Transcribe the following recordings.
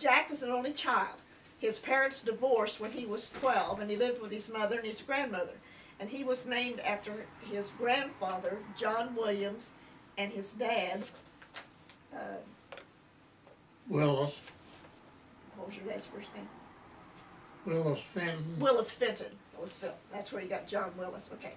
Jack was an only child. His parents divorced when he was 12, and he lived with his mother and his grandmother. And he was named after his grandfather, John Williams, and his dad, Willis. what was your dad's first name? Willis Fenton. Willis Fenton. Willis Fenton. That's where he got John Willis. Okay.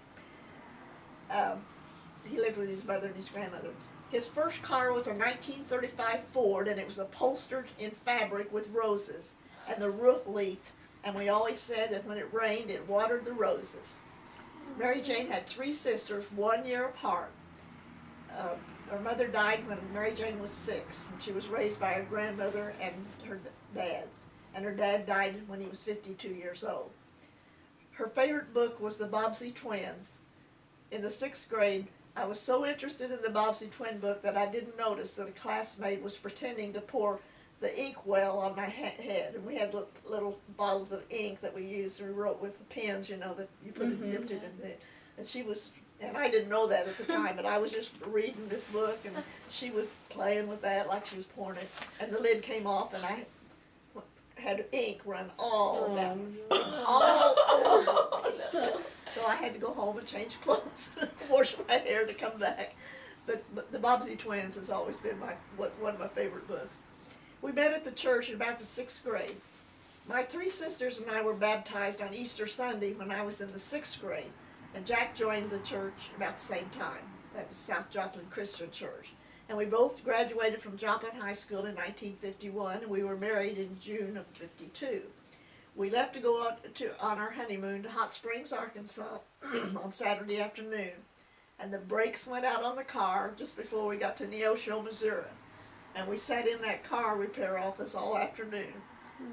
He lived with his mother and his grandmother. His first car was a 1935 Ford, and it was upholstered in fabric with roses. And the roof leaked, and we always said that when it rained, it watered the roses. Mary Jane had 3 sisters, 1 year apart. Her mother died when Mary Jane was 6, and she was raised by her grandmother and her dad. And her dad died when he was 52 years old. Her favorite book was the Bobbsey Twins. In the 6th grade, I was so interested in the Bobbsey Twin book that I didn't notice that a classmate was pretending to pour the ink well on my head. And we had little bottles of ink that we used, and we wrote with the pens, you know, that you put it, dipped it in there. And she was, and I didn't know that at the time, but I was just reading this book, and she was playing with that like she was pouring it. And the lid came off, and I had ink run all down, all over. So I had to go home and change clothes and wash my hair to come back. But the Bobbsey Twins has always been one of my favorite books. We met at the church in about the 6th grade. My 3 sisters and I were baptized on Easter Sunday when I was in the 6th grade, and Jack joined the church about the same time. That was South Joplin Christian Church. And we both graduated from Joplin High School in 1951, and we were married in June of '52. We left to go on our honeymoon to Hot Springs, Arkansas on Saturday afternoon. And the brakes went out on the car just before we got to Neosho, Missouri. And we sat in that car repair office all afternoon.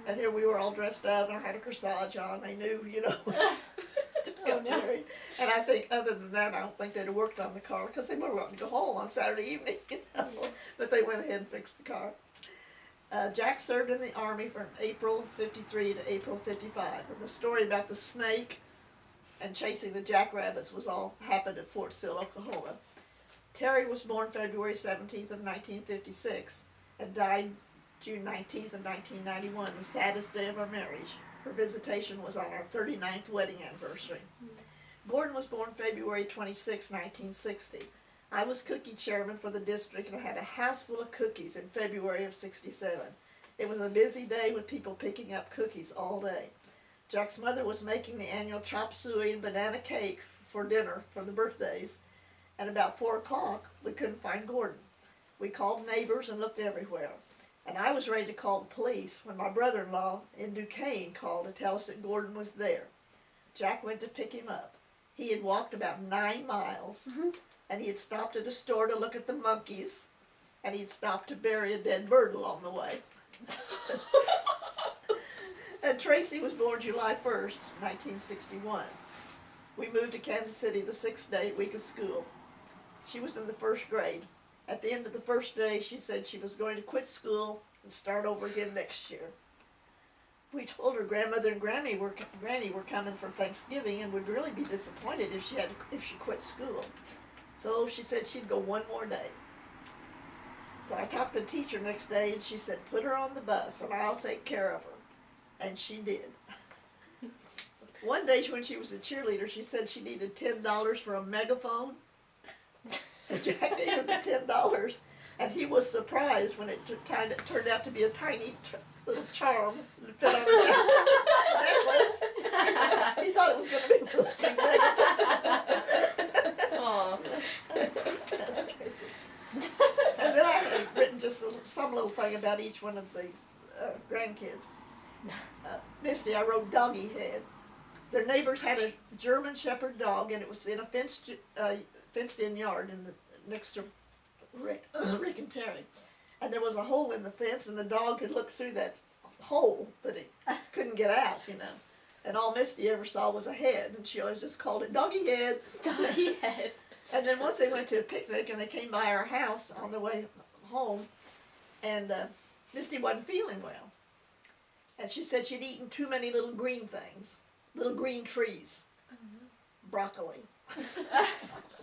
And here we were all dressed up, and I had a corsage on. They knew, you know, just got married. And I think other than that, I don't think they'd have worked on the car because they were wanting to go home on Saturday evening, you know. But they went ahead and fixed the car. Jack served in the Army from April 53 to April 55. And the story about the snake and chasing the jackrabbits was all happened at Fort Sill, Oklahoma. Terry was born February 17th of 1956 and died June 19th of 1991, the saddest day of our marriage. Her visitation was on our 39th wedding anniversary. Gordon was born February 26, 1960. I was cookie chairman for the district, and I had a house full of cookies in February of '67. It was a busy day with people picking up cookies all day. Jack's mother was making the annual chop suey and banana cake for dinner for the birthdays, and about 4 o'clock we couldn't find Gordon. We called neighbors and looked everywhere, and I was ready to call the police when my brother-in-law in Duquesne called to tell us that Gordon was there. Jack went to pick him up. He had walked about 9 miles, and he had stopped at a store to look at the monkeys, and he had stopped to bury a dead bird along the way. And Tracy was born July 1st, 1961. We moved to Kansas City the 6th day week of school. She was in the 1st grade. At the end of the 1st day, she said she was going to quit school and start over again next year. We told her grandmother and Granny were coming for Thanksgiving and would really be disappointed if she quit school. So she said she'd go 1 more day. So I talked to the teacher next day, and she said, put her on the bus and I'll take care of her. And she did. One day when she was a cheerleader, she said she needed $10 for a megaphone. So Jack gave her the $10, and he was surprised when it turned out to be a tiny little charm that fit on the necklace. He thought it was going to be a little too megaphone. Aw. That's crazy. And then I had written just some little thing about each one of the grandkids. Misty, I wrote Doggy Head. Their neighbors had a German Shepherd dog, and it was in a fenced-in yard next to Rick and Terry. And there was a hole in the fence, and the dog could look through that hole, but it couldn't get out, you know. And all Misty ever saw was a head, and she always just called it Doggy Head. Doggy Head. And then once they went to a picnic, and they came by our house on their way home, and Misty wasn't feeling well. And she said she'd eaten too many little green things, little green trees, broccoli,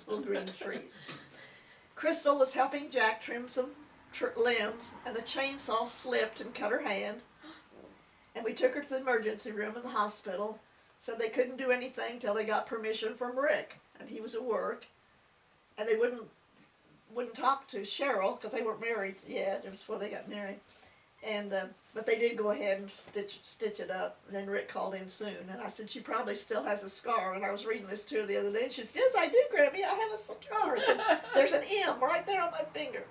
little green trees. Crystal was helping Jack trim some limbs, and the chainsaw slipped and cut her hand. And we took her to the emergency room in the hospital. Said they couldn't do anything till they got permission from Rick, and he was at work. And they wouldn't talk to Cheryl because they weren't married yet. It was before they got married. And but they did go ahead and stitch it up. And then Rick called in soon, and I said she probably still has a scar. And I was reading this to her the other day, and she said, "Yes, I do, Grammy. I have a scar." I said, "There's an M right there on my finger."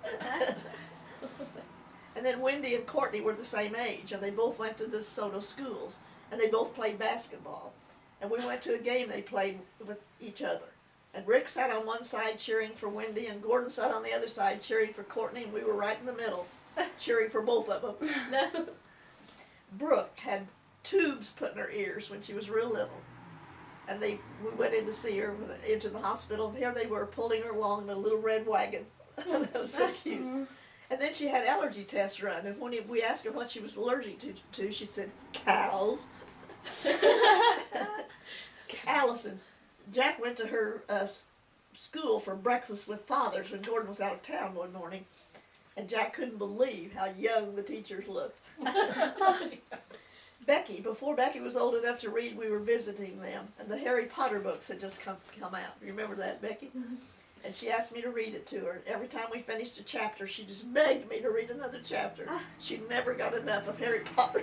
And then Wendy and Courtney were the same age, and they both went to the DeSoto schools, and they both played basketball. And we went to a game they played with each other. And Rick sat on one side cheering for Wendy, and Gordon sat on the other side cheering for Courtney, and we were right in the middle, cheering for both of them. Brooke had tubes put in her ears when she was real little. And we went in to see her into the hospital, and here they were pulling her along in a little red wagon. That was so cute. And then she had allergy tests run, and when we asked her what she was allergic to, she said, cows. Allison, Jack went to her school for breakfast with fathers when Gordon was out of town one morning, and Jack couldn't believe how young the teachers looked. Becky, before Becky was old enough to read, we were visiting them, and the Harry Potter books had just come out. You remember that, Becky? Mm-hmm. And she asked me to read it to her. Every time we finished a chapter, she just begged me to read another chapter. She never got enough of Harry Potter.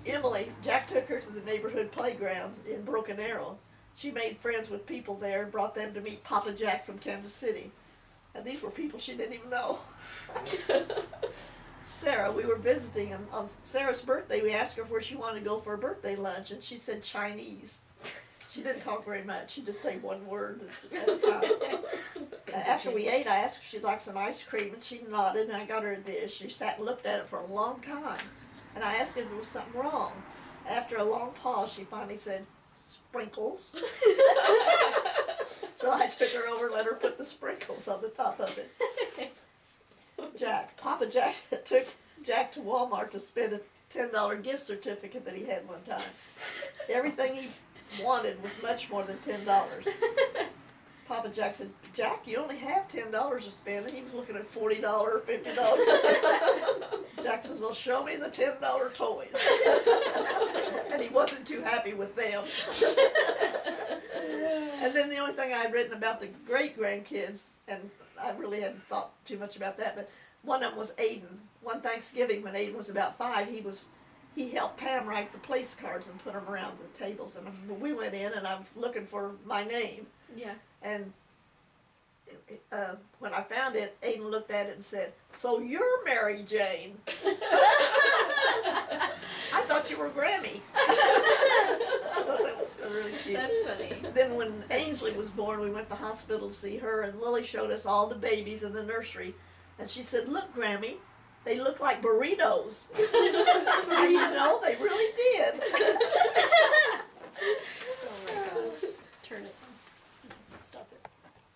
Emily, Jack took her to the neighborhood playground in Broken Arrow. She made friends with people there and brought them to meet Papa Jack from Kansas City. And these were people she didn't even know. Sarah, we were visiting, and on Sarah's birthday, we asked her where she wanted to go for a birthday lunch, and she said Chinese. She didn't talk very much. She'd just say one word at a time. After we ate, I asked if she'd like some ice cream, and she nodded, and I got her a dish. She sat and looked at it for a long time, and I asked if there was something wrong. After a long pause, she finally said, sprinkles. So I took her over and let her put the sprinkles on the top of it. Papa Jack took Jack to Walmart to spend a $10 gift certificate that he had one time. Everything he wanted was much more than $10. Papa Jack said, Jack, you only have $10 to spend, and he was looking at $40 or $50. Jack says, well, show me the $10 toys. And he wasn't too happy with them. And then the only thing I had written about the great-grandkids, and I really hadn't thought too much about that, but one of them was Aiden. One Thanksgiving when Aiden was about 5, he helped Pam write the place cards and put them around the tables. And we went in, and I was looking for my name. Yeah. And when I found it, Aiden looked at it and said, so you're Mary Jane. I thought you were Grammy. I thought that was really cute. That's funny. Then when Ainsley was born, we went to the hospital to see her, and Lily showed us all the babies in the nursery. And she said, look, Grammy, they look like burritos. And you know, they really